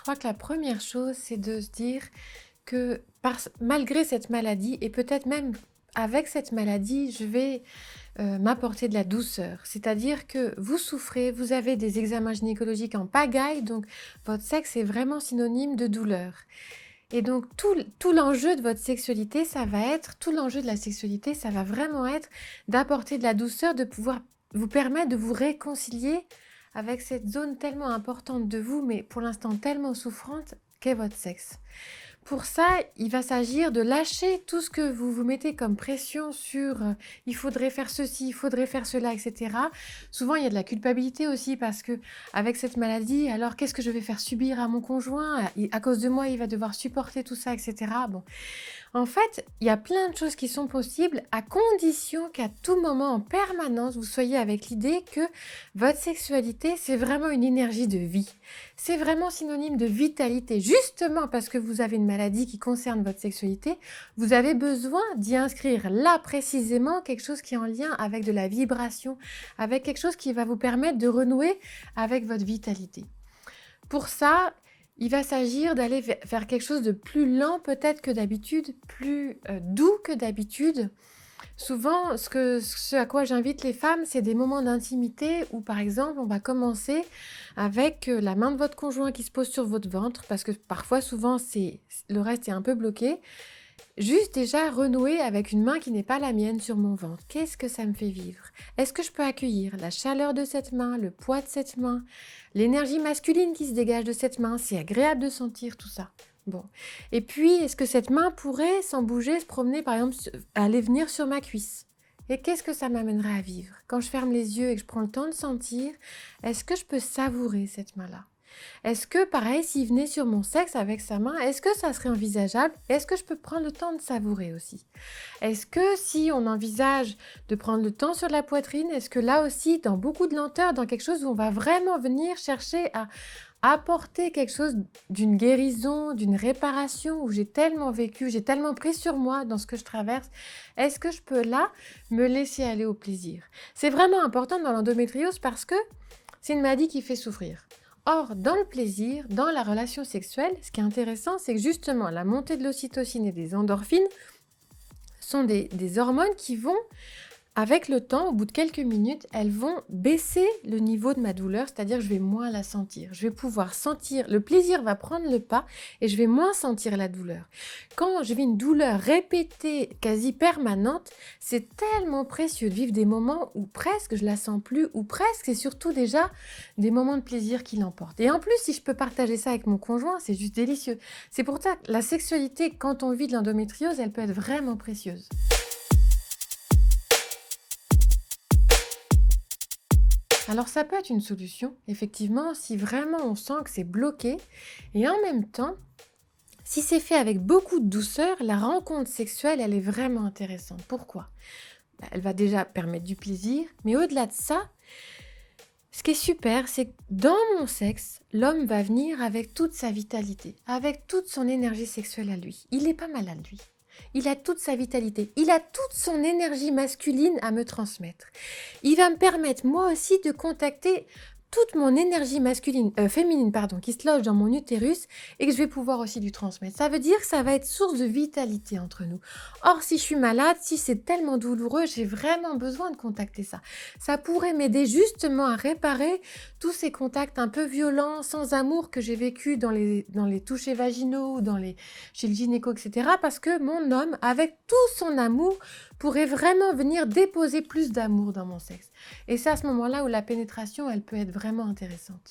Je crois que la première chose, c'est de se dire que malgré cette maladie et peut-être même avec cette maladie, je vais m'apporter de la douceur. C'est-à-dire que vous souffrez, vous avez des examens gynécologiques en pagaille, donc votre sexe est vraiment synonyme de douleur. Et donc tout l'enjeu de votre sexualité, tout l'enjeu de la sexualité, ça va vraiment être d'apporter de la douceur, de pouvoir vous permettre de vous réconcilier avec cette zone tellement importante de vous, mais pour l'instant tellement souffrante, qu'est votre sexe. Pour ça, il va s'agir de lâcher tout ce que vous vous mettez comme pression sur il faudrait faire ceci, il faudrait faire cela, etc. Souvent, il y a de la culpabilité aussi parce que avec cette maladie, alors qu'est-ce que je vais faire subir à mon conjoint? À cause de moi, il va devoir supporter tout ça, etc. Bon, en fait, il y a plein de choses qui sont possibles à condition qu'à tout moment, en permanence, vous soyez avec l'idée que votre sexualité, c'est vraiment une énergie de vie. C'est vraiment synonyme de vitalité. Justement parce que vous avez une maladie qui concerne votre sexualité, vous avez besoin d'y inscrire là précisément quelque chose qui est en lien avec de la vibration, avec quelque chose qui va vous permettre de renouer avec votre vitalité. Pour ça, il va s'agir d'aller vers quelque chose de plus lent peut-être que d'habitude, plus doux que d'habitude. Souvent, ce à quoi j'invite les femmes, c'est des moments d'intimité où, par exemple, on va commencer avec la main de votre conjoint qui se pose sur votre ventre, parce que parfois, souvent, le reste est un peu bloqué. Juste déjà renouer avec une main qui n'est pas la mienne sur mon ventre. Qu'est-ce que ça me fait vivre? Est-ce que je peux accueillir la chaleur de cette main, le poids de cette main, l'énergie masculine qui se dégage de cette main? C'est agréable de sentir tout ça. Bon. Et puis, est-ce que cette main pourrait, sans bouger, se promener, par exemple, aller venir sur ma cuisse? Et qu'est-ce que ça m'amènerait à vivre? Quand je ferme les yeux et que je prends le temps de sentir, est-ce que je peux savourer cette main-là? Est-ce que, pareil, s'il venait sur mon sexe avec sa main, est-ce que ça serait envisageable? Est-ce que je peux prendre le temps de savourer aussi? Est-ce que si on envisage de prendre le temps sur la poitrine, est-ce que là aussi, dans beaucoup de lenteur, dans quelque chose où on va vraiment venir chercher à apporter quelque chose d'une guérison, d'une réparation, où j'ai tellement vécu, j'ai tellement pris sur moi dans ce que je traverse, est-ce que je peux là me laisser aller au plaisir? C'est vraiment important dans l'endométriose parce que c'est une maladie qui fait souffrir. Or, dans le plaisir, dans la relation sexuelle, ce qui est intéressant, c'est que justement, la montée de l'ocytocine et des endorphines sont des hormones qui vont, avec le temps, au bout de quelques minutes, elles vont baisser le niveau de ma douleur, c'est-à-dire que je vais moins la sentir. Je vais pouvoir sentir, le plaisir va prendre le pas et je vais moins sentir la douleur. Quand je vis une douleur répétée, quasi permanente, c'est tellement précieux de vivre des moments où presque je la sens plus, ou presque c'est surtout déjà des moments de plaisir qui l'emportent. Et en plus, si je peux partager ça avec mon conjoint, c'est juste délicieux. C'est pour ça que la sexualité, quand on vit de l'endométriose, elle peut être vraiment précieuse. Alors ça peut être une solution, effectivement, si vraiment on sent que c'est bloqué. Et en même temps, si c'est fait avec beaucoup de douceur, la rencontre sexuelle, elle est vraiment intéressante. Pourquoi? Elle va déjà permettre du plaisir, mais au-delà de ça, ce qui est super, c'est que dans mon sexe, l'homme va venir avec toute sa vitalité, avec toute son énergie sexuelle à lui. Il n'est pas malade, lui. Il a toute sa vitalité, il a toute son énergie masculine à me transmettre. Il va me permettre moi aussi de contacter toute mon énergie féminine qui se loge dans mon utérus et que je vais pouvoir aussi lui transmettre. Ça veut dire que ça va être source de vitalité entre nous. Or, si je suis malade, si c'est tellement douloureux, j'ai vraiment besoin de contacter ça. Ça pourrait m'aider justement à réparer tous ces contacts un peu violents, sans amour que j'ai vécu dans les touchés vaginaux ou chez le gynéco, etc. Parce que mon homme, avec tout son amour, pourrait vraiment venir déposer plus d'amour dans mon sexe. Et c'est à ce moment-là où la pénétration, elle peut être vraiment intéressante.